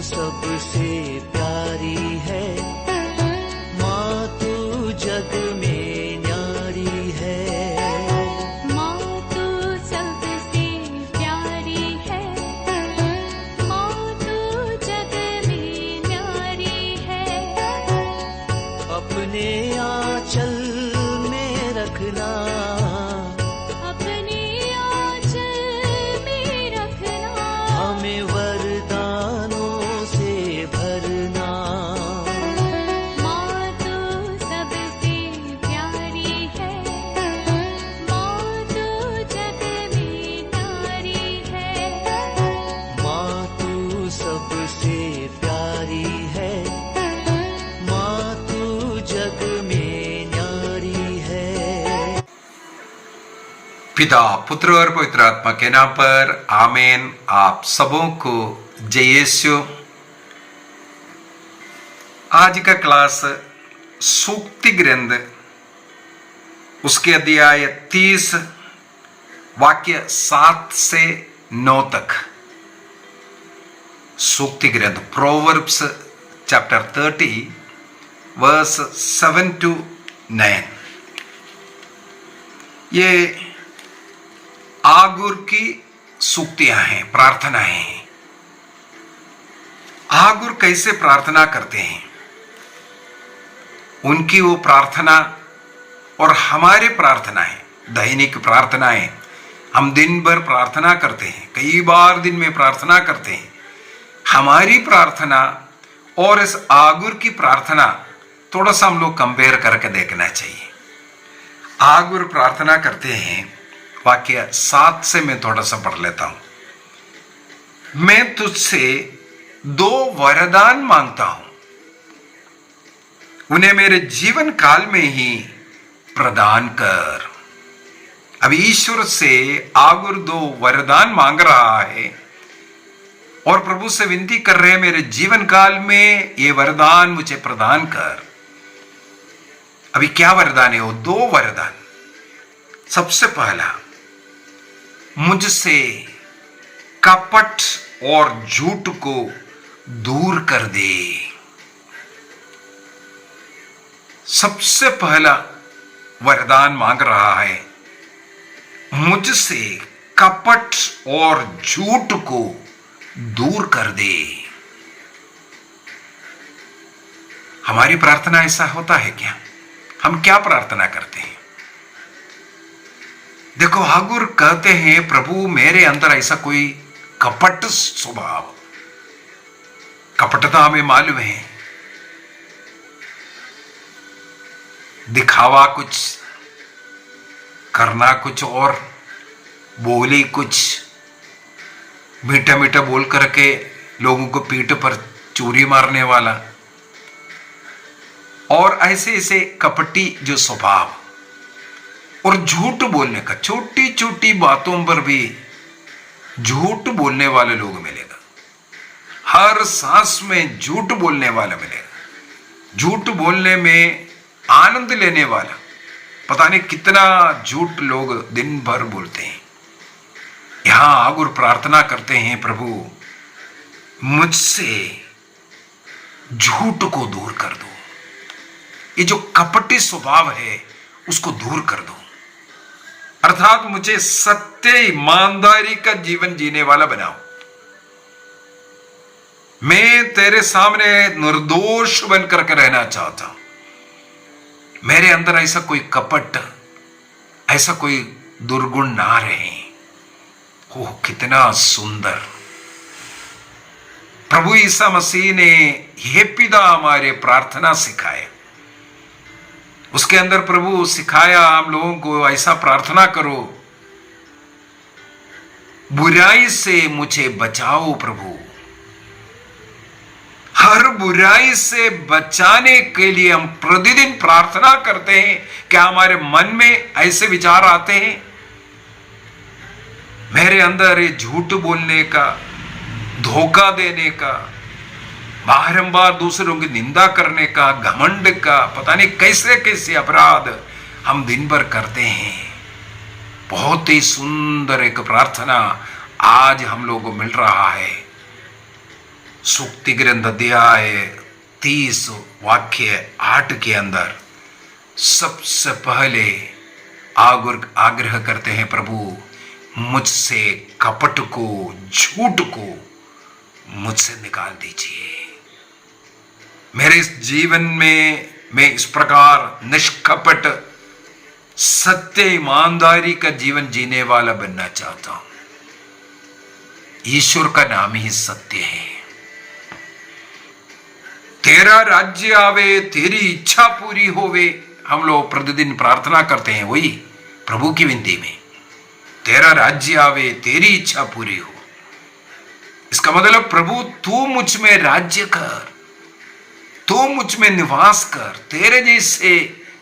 सबसे प्यारी है, माँ तू जग में न्यारी है। माँ तू सबसे प्यारी है, माँ तू जग में न्यारी है। अपने आंचल में रखना, अपने आंचल में रखना, हमें वरदानों से भरना। माँ तू सबसे प्यारी है, माँ तू जग में न्यारी है। माँ तू सबसे प्यारी है, माँ तू जग में न्यारी है। पिता, पुत्र और पवित्र आत्मा के नाम पर आमीन। आप सबों को जय यीशु। आज का क्लास सूक्ति ग्रंथ उसके अध्याय 30 वाक्य 7 से 9 तक। सूक्ति ग्रंथ प्रोवर्ब्स चैप्टर 30 वर्स 7 to 9। ये आगुर की सूक्तियां हैं, प्रार्थनाएं हैं। आगुर कैसे प्रार्थना करते हैं, उनकी वो प्रार्थना और हमारे प्रार्थनाएं, दैनिक प्रार्थनाएं, हम दिन भर प्रार्थना करते हैं, कई बार दिन में प्रार्थना करते हैं। हमारी प्रार्थना और इस आगुर की प्रार्थना थोड़ा सा हम लोग कंपेयर करके देखना चाहिए। आगुर प्रार्थना करते हैं, वाक्य 7 से मैं थोड़ा सा पढ़ लेता हूं। मैं तुझसे 2 वरदान मांगता हूं, उन्हें मेरे जीवन काल में ही प्रदान कर। अब ईश्वर से आगुर 2 वरदान मांग रहा है और प्रभु से विनती कर रहे हैं, मेरे जीवन काल में ये वरदान मुझे प्रदान कर। अभी क्या वरदान है? वो 2 वरदान। सबसे पहला, मुझसे कपट और झूठ को दूर कर दे। सबसे पहला वरदान मांग रहा है, मुझसे कपट और झूठ को दूर कर दे। हमारी प्रार्थना ऐसा होता है क्या? हम क्या प्रार्थना करते हैं? देखो, आगुर कहते हैं, प्रभु मेरे अंदर ऐसा कोई कपट स्वभाव, कपटता हमें मालूम है, दिखावा कुछ, करना कुछ और, बोली कुछ, मीठा मीठा बोल करके लोगों को पीठ पर चूरी मारने वाला, और ऐसे ऐसे कपटी जो स्वभाव, और झूठ बोलने का, छोटी छोटी बातों पर भी झूठ बोलने वाले लोग मिलेगा। हर सांस में झूठ बोलने वाला मिलेगा। झूठ बोलने में आनंद लेने वाला, पता नहीं कितना झूठ लोग दिन भर बोलते हैं। यहां आगुर प्रार्थना करते हैं, प्रभु मुझसे झूठ को दूर कर दो। ये जो कपटी स्वभाव है उसको दूर कर दो, अर्थात मुझे सत्य ईमानदारी का जीवन जीने वाला बनाओ। मैं तेरे सामने निर्दोष बनकर के रहना चाहता हूं। मेरे अंदर ऐसा कोई कपट, ऐसा कोई दुर्गुण ना रहे। ओह, कितना सुंदर प्रभु ईसा मसीह ने हे पिता हमारे प्रार्थना सिखाए। उसके अंदर प्रभु सिखाया हम लोगों को, ऐसा प्रार्थना करो, बुराई से मुझे बचाओ प्रभु। हर बुराई से बचाने के लिए हम प्रतिदिन प्रार्थना करते हैं। क्या हमारे मन में ऐसे विचार आते हैं, मेरे अंदर ये झूठ बोलने का, धोखा देने का, बारंबार दूसरों की निंदा करने का, घमंड का, पता नहीं कैसे कैसे अपराध हम दिन भर करते हैं। बहुत ही सुंदर एक प्रार्थना आज हम लोगों को मिल रहा है। सूक्ति ग्रंथ अध्याय 30 वाक्य 8 के अंदर सबसे पहले आग्रह करते हैं, प्रभु मुझसे कपट को, झूठ को मुझसे निकाल दीजिए। मेरे इस जीवन में मैं इस प्रकार निष्कपट सत्य ईमानदारी का जीवन जीने वाला बनना चाहता हूं। ईश्वर का नाम ही सत्य है। तेरा राज्य आवे, तेरी इच्छा पूरी होवे, हम लोग प्रतिदिन प्रार्थना करते हैं, वही प्रभु की विनती में, तेरा राज्य आवे, तेरी इच्छा पूरी हो। इसका मतलब प्रभु तू मुझ में राज्य कर, तू मुझ में निवास कर, तेरे जैसे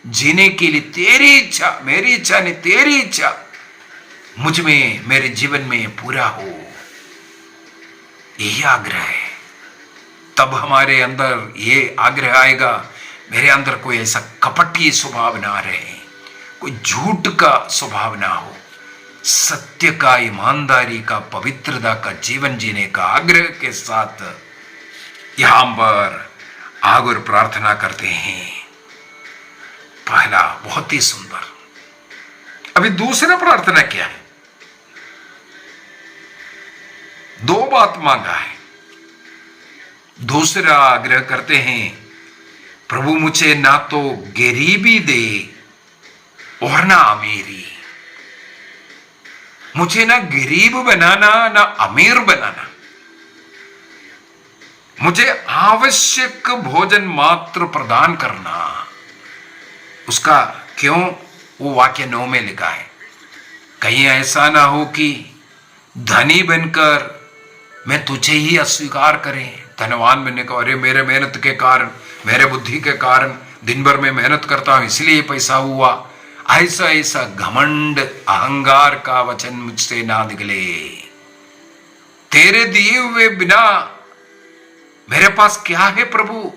जीने के लिए तेरी इच्छा, मेरी इच्छा नहीं तेरी इच्छा मुझ में, मेरे जीवन में पूरा हो, यही आग्रह है। तब हमारे अंदर ये आग्रह आएगा, मेरे अंदर कोई ऐसा कपटी स्वभाव ना रहे, कोई झूठ का स्वभाव ना हो, सत्य का, ईमानदारी का, पवित्रता का जीवन जीने का आग्रह के साथ यहां पर आगर प्रार्थना करते हैं। पहला बहुत ही सुंदर। अभी दूसरा प्रार्थना क्या है? 2 बात मांगा है। दूसरा आग्रह करते हैं, प्रभु मुझे ना तो गरीबी दे और ना अमीरी, मुझे ना गरीब बनाना ना अमीर बनाना, मुझे आवश्यक भोजन मात्र प्रदान करना। उसका क्यों, वो वाक्य 9 में लिखा है, कहीं ऐसा ना हो कि धनी बनकर मैं तुझे ही अस्वीकार करें, धनवान बनने को, अरे मेरे मेहनत के कारण, मेरे बुद्धि के कारण दिन भर में मेहनत करता हूं इसलिए पैसा हुआ, ऐसा ऐसा घमंड अहंकार का वचन मुझसे ना निकले। तेरे दिए हुए बिना मेरे पास क्या है प्रभु?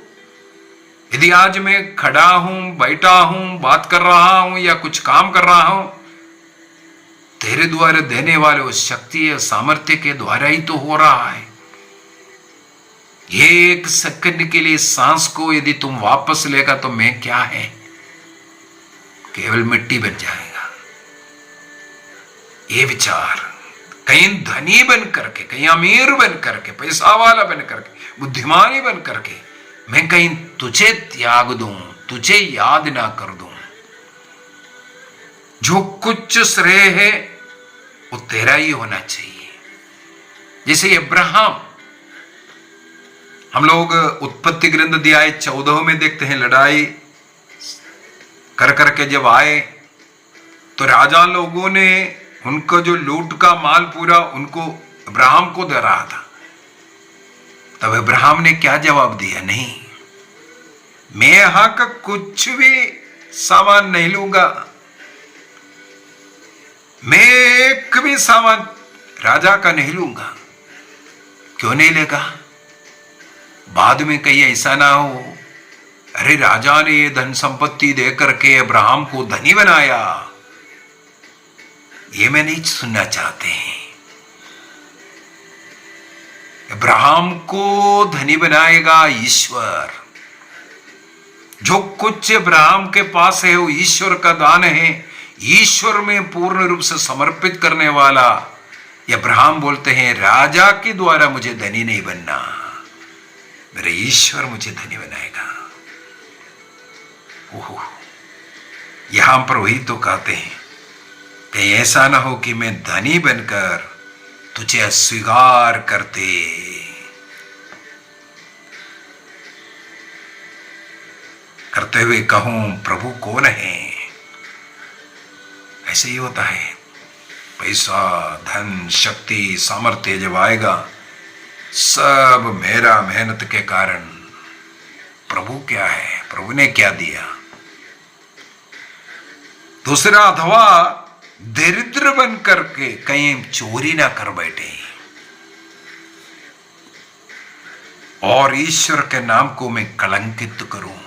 यदि आज मैं खड़ा हूं, बैठा हूं, बात कर रहा हूं या कुछ काम कर रहा हूं, तेरे द्वारा देने वाले उस शक्ति और सामर्थ्य के द्वारा ही तो हो रहा है। ये 1 सेकंड के लिए सांस को यदि तुम वापस लेगा तो मैं क्या है? केवल मिट्टी बन जाएगा। ये विचार, कहीं धनी बन करके, कहीं अमीर बन करके, पैसा वाला बन करके, बुद्धिमानी बन करके मैं कहीं तुझे त्याग दूं, तुझे याद ना कर दूं। जो कुछ श्रेय है वो तेरा ही होना चाहिए। जैसे अब्राहम, हम लोग उत्पत्ति ग्रंथ अध्याय 14 में देखते हैं, लड़ाई कर करके जब आए तो राजा लोगों ने उनको जो लूट का माल पूरा उनको अब्राहम को दे रहा था। तब अब्राहम ने क्या जवाब दिया? नहीं, मैं यहां का कुछ भी सामान नहीं लूंगा, मैं एक भी सामान राजा का नहीं लूंगा। क्यों नहीं लेगा? बाद में कहीं ऐसा ना हो, अरे राजा ने ये धन संपत्ति दे करके अब्राहम को धनी बनाया। ये मैं नहीं सुनना चाहते हैं। अब्राहम को धनी बनाएगा ईश्वर। जो कुछ अब्राहम के पास है वो ईश्वर का दान है। ईश्वर में पूर्ण रूप से समर्पित करने वाला अब्राहम बोलते हैं, राजा के द्वारा मुझे धनी नहीं बनना, मेरे ईश्वर मुझे धनी बनाएगा। ओहो, यहां पर वही तो कहते हैं, कहीं ऐसा ना हो कि मैं धनी बनकर तुझे अस्वीकार करते हुए कहूं प्रभु कौन है। ऐसे ही होता है। पैसा, धन, शक्ति, सामर्थ्य जब आएगा, सब मेरा मेहनत के कारण। प्रभु क्या है? प्रभु ने क्या दिया? दूसरा, अथवा दरिद्र बन करके कहीं चोरी ना कर बैठे और ईश्वर के नाम को मैं कलंकित करूं।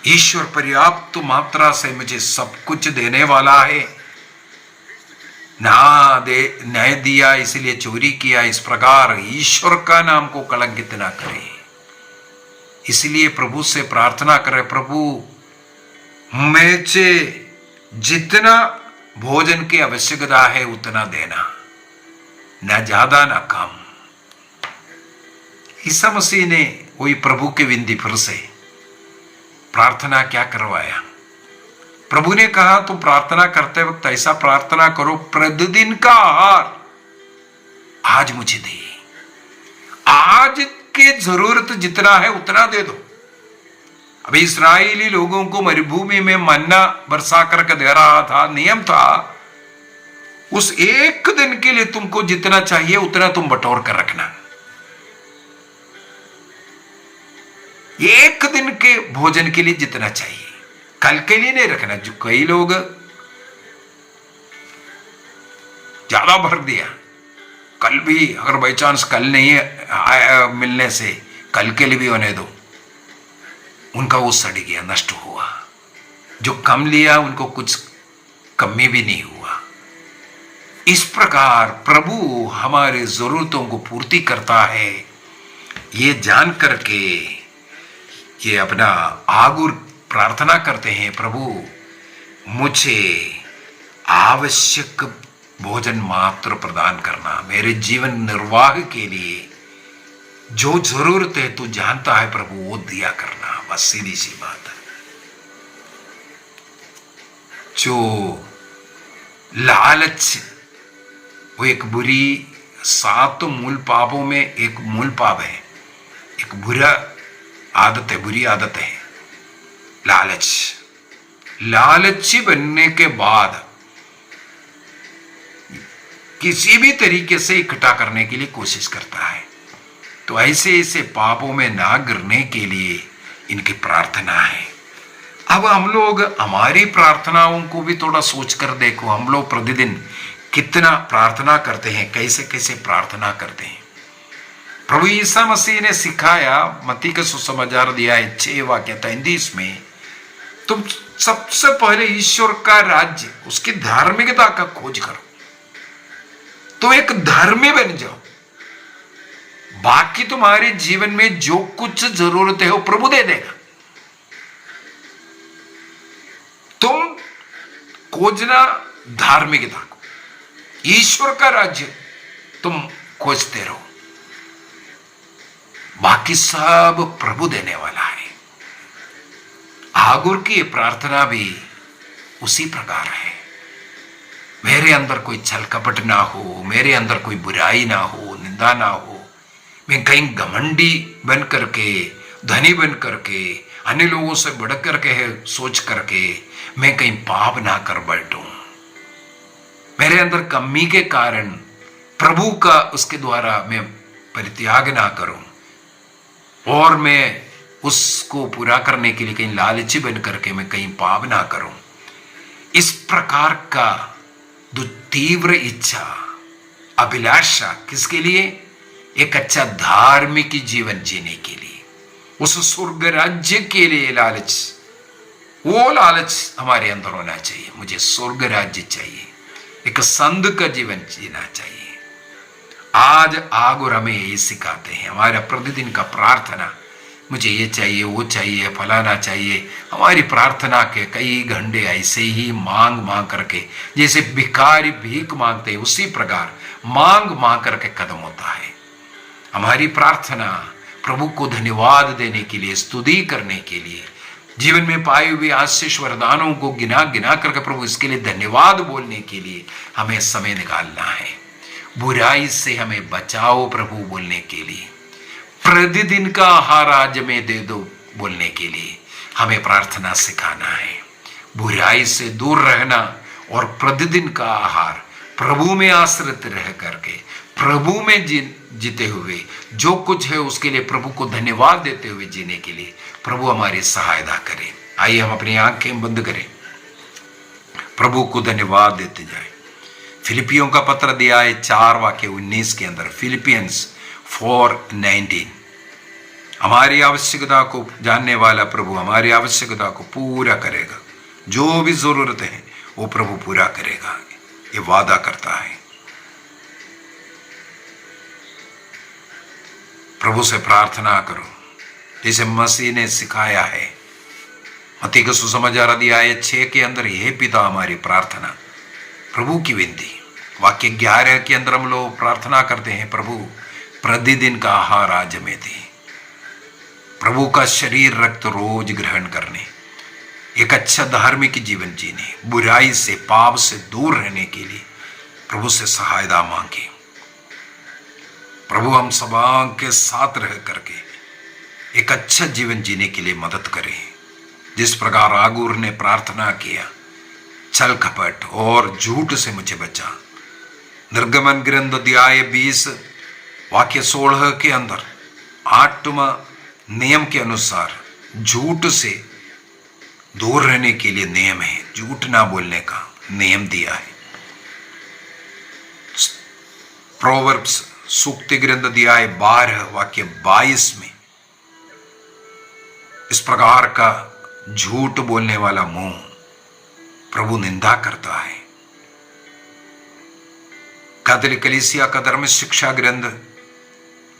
ईश्वर पर्याप्त मात्रा से मुझे सब कुछ देने वाला है, न्याय दिया इसलिए चोरी किया, इस प्रकार ईश्वर का नाम को कलंकित ना करें। इसलिए प्रभु से प्रार्थना करें, प्रभु मुझे जितना भोजन की आवश्यकता है उतना देना, न ज्यादा न कम। ईसा मसीह ने वही प्रभु की विनती फिर से प्रार्थना क्या करवाया। प्रभु ने कहा तुम प्रार्थना करते वक्त ऐसा प्रार्थना करो, प्रतिदिन का आहार आज मुझे दे, आज की जरूरत जितना है उतना दे दो। अभी इस्राएली लोगों को मरुभूमि में मन्ना बरसा करके दे रहा था, नियम था उस एक दिन के लिए तुमको जितना चाहिए उतना तुम बटोर कर रखना, एक दिन के भोजन के लिए जितना चाहिए, कल के लिए नहीं रखना। जो कई लोग ज्यादा भर दिया, कल भी अगर बाई चांस कल नहीं आया मिलने से कल के लिए भी होने दो, उनका वो सड़ गया, नष्ट हुआ। जो कम लिया उनको कुछ कमी भी नहीं हुआ। इस प्रकार प्रभु हमारे जरूरतों को पूर्ति करता है, ये जान करके ये अपना आगुर प्रार्थना करते हैं, प्रभु मुझे आवश्यक भोजन मात्र प्रदान करना, मेरे जीवन निर्वाह के लिए जो जरूरत है तू जानता है प्रभु, वो दिया करना। बस सीधी सी बात है। जो लालच वो एक बुरी, 7 मूल पापों में एक मूल पाप है, एक बुरा आदत है, बुरी आदत है लालच। लालची बनने के बाद किसी भी तरीके से इकट्ठा करने के लिए कोशिश करता है। तो ऐसे ऐसे पापों में ना गिरने के लिए इनकी प्रार्थना है। अब हम लोग हमारी प्रार्थनाओं को भी थोड़ा सोच कर देखो, हम लोग प्रतिदिन कितना प्रार्थना करते हैं, कैसे कैसे प्रार्थना करते हैं। प्रभु ईसा मसीह ने सिखाया, मत्ती का सुसमाचार दिया है 6 वाक्य 33 में, तुम सबसे पहले ईश्वर का राज्य, उसकी धार्मिकता का खोज करो, तो एक धर्मी बन जाओ, बाकी तुम्हारे जीवन में जो कुछ जरूरत है वो प्रभु दे देगा। तुम खोजना धार्मिकता को, ईश्वर का राज्य तुम खोजते रहो, बाकी सब प्रभु देने वाला है। आगुर की प्रार्थना भी उसी प्रकार है। मेरे अंदर कोई छल कपट ना हो, मेरे अंदर कोई बुराई ना हो, निंदा ना हो, मैं कहीं घमंडी बन करके, धनी बन करके, अन्य लोगों से बढ़ करके सोच करके मैं कहीं पाप ना कर बैठूं। मेरे अंदर कमी के कारण प्रभु का उसके द्वारा मैं परित्याग ना करूं, और मैं उसको पूरा करने के लिए कहीं लालची बन करके मैं कहीं पाप ना करूं। इस प्रकार का तीव्र इच्छा, अभिलाषा किसके लिए? एक अच्छा धार्मिक जीवन जीने के लिए, उस स्वर्ग राज्य के लिए लालच, वो लालच हमारे अंदर होना चाहिए। मुझे स्वर्ग राज्य चाहिए, एक संत का जीवन जीना चाहिए। आज आगुर हमें यही सिखाते हैं। हमारा प्रतिदिन का प्रार्थना, मुझे ये चाहिए, वो चाहिए, फलाना चाहिए। हमारी प्रार्थना के कई घंटे ऐसे ही मांग मांग करके, जैसे भिखारी भीख मांगते हैं उसी प्रकार मांग मांग करके खत्म होता है। हमारी प्रार्थना प्रभु को धन्यवाद देने के लिए, स्तुति करने के लिए, जीवन में पाए हुए आशीष वरदानों को गिना गिना करके प्रभु इसके लिए धन्यवाद बोलने के लिए हमें समय निकालना है। बुराई से हमें बचाओ प्रभु बोलने के लिए, प्रतिदिन का आहार आज में दे दो बोलने के लिए हमें प्रार्थना सिखाना है। बुराई से दूर रहना और प्रतिदिन का आहार प्रभु में आश्रित रह करके, प्रभु में जीते हुए, जो कुछ है उसके लिए प्रभु को धन्यवाद देते हुए जीने के लिए प्रभु हमारी सहायता करे। आइए हम अपनी आंखें बंद करें, प्रभु को धन्यवाद देते जाए। फिलिपियों का पत्र दिया है 4 वाक्य 19 के अंदर, फिलिपियंस 4:19। हमारी आवश्यकता को जानने वाला प्रभु हमारी आवश्यकता को पूरा करेगा। जो भी जरूरत है वो प्रभु पूरा करेगा। ये वादा करता है। प्रभु से प्रार्थना करो जैसे मसीह ने सिखाया है। मत्ती का सुसमाचार अध्याय 6 के अंदर, हे पिता हमारी प्रार्थना, प्रभु की विनती। वाक्य 11 के अंदर हम लोग प्रार्थना करते हैं, प्रभु प्रतिदिन का आहार आज हमें दे। प्रभु का शरीर रक्त रोज ग्रहण करने, एक अच्छा धार्मिक जीवन जीने, बुराई से पाप से दूर रहने के लिए प्रभु से सहायता मांगे। प्रभु हम सब के साथ रह करके एक अच्छा जीवन जीने के लिए मदद करें। जिस प्रकार आगूर ने प्रार्थना किया, छल कपट और झूठ से मुझे बचा। निर्गमन ग्रंथ अध्याय 20 वाक्य 16 के अंदर 8वां नियम के अनुसार झूठ से दूर रहने के लिए नियम है, झूठ ना बोलने का नियम दिया है। प्रोवर्ब्स सूक्ति ग्रंथ अध्याय 12 वाक्य 22 में इस प्रकार का झूठ बोलने वाला मुंह प्रभु निंदा करता है। कैथोलिक कलीसिया का धर्म शिक्षा ग्रंथ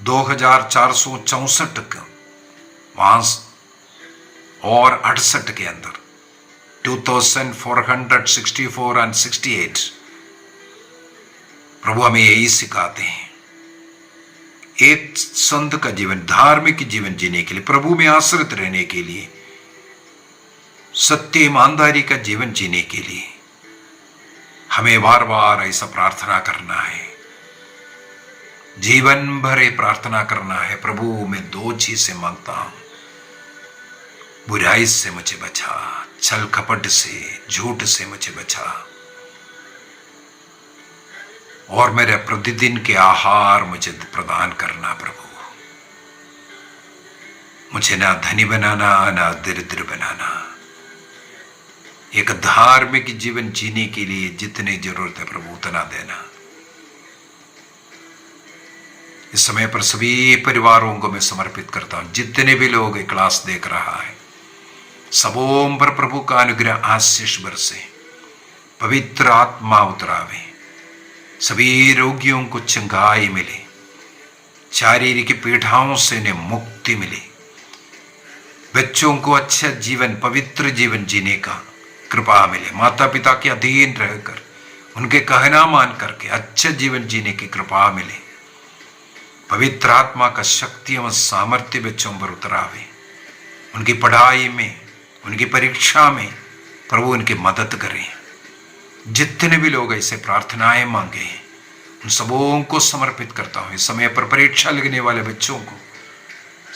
2464 का वांस और 68 के अंदर 2464 एंड 68 प्रभु हमें यही सिखाते हैं। एक संत का जीवन, धार्मिक जीवन जीने के लिए, प्रभु में आश्रित रहने के लिए, सत्य ईमानदारी का जीवन जीने के लिए हमें बार बार ऐसा प्रार्थना करना है। जीवन भर प्रार्थना करना है, प्रभु मैं 2 चीजें मांगता हूं, बुराई से मुझे बचा, छल कपट से, झूठ से मुझे बचा, और मेरे प्रतिदिन के आहार मुझे प्रदान करना। प्रभु मुझे ना धनी बनाना ना दरिद्र बनाना। एक धार्मिक जीवन जीने के लिए जितनी जरूरत है प्रभु उतना देना। इस समय पर सभी परिवारों को मैं समर्पित करता हूं। जितने भी लोग ये क्लास देख रहा है, सबों पर प्रभु का अनुग्रह आशीष बरसे, पवित्र आत्मा उतरावे, सभी रोगियों को चंगाई मिले, शारीरिक पीड़ाओं से इन्हें मुक्ति मिले, बच्चों को अच्छा जीवन, पवित्र जीवन जीने का कृपा मिले, माता पिता के अधीन रहकर उनके कहना मान करके अच्छा जीवन जीने की कृपा मिले, पवित्र आत्मा का शक्ति एवं सामर्थ्य बच्चों पर उतरावे, उनकी पढ़ाई में, उनकी परीक्षा में प्रभु उनकी मदद करें। जितने भी लोग ऐसे प्रार्थनाएं मांगे उन सबों को समर्पित करता हूं। इस समय पर परीक्षा लगने वाले बच्चों को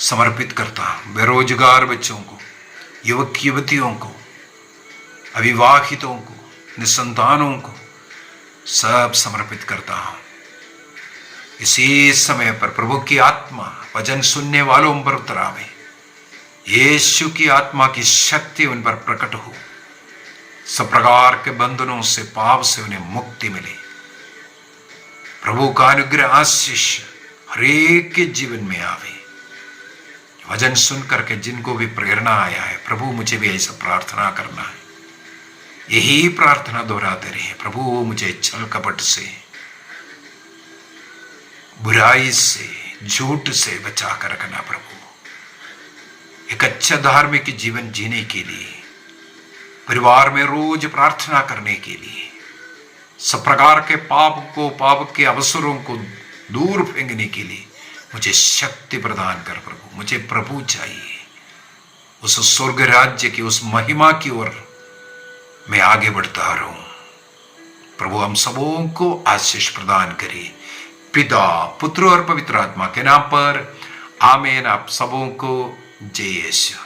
समर्पित करता हूं, बेरोजगार बच्चों को, युवक युवतियों को, अविवाहितों को, निसंतानों को सब समर्पित करता हूं। इसी समय पर प्रभु की आत्मा वचन सुनने वालों पर उतरावे, यीशु की आत्मा की शक्ति उन पर प्रकट हो, सब प्रकार के बंधनों से, पाप से उन्हें मुक्ति मिले। प्रभु का अनुग्रह आशीष हरेक के जीवन में आवे। वचन सुन करके जिनको भी प्रेरणा आया है, प्रभु मुझे भी ऐसा प्रार्थना करना है, यही प्रार्थना दोहराते रहे। प्रभु मुझे छल कपट से, बुराई से, झूठ से बचा कर रखना। प्रभु एक अच्छा धार्मिक जीवन जीने के लिए, परिवार में रोज प्रार्थना करने के लिए, सब प्रकार के पाप के अवसरों को दूर फेंकने के लिए मुझे शक्ति प्रदान कर। प्रभु मुझे प्रभु चाहिए, उस स्वर्ग राज्य की, उस महिमा की ओर मैं आगे बढ़ता रहूं। प्रभु हम सबों को आशीष प्रदान करे, पिता, पुत्र और पवित्र आत्मा के नाम पर आमीन। आप सबों को जय यीशु।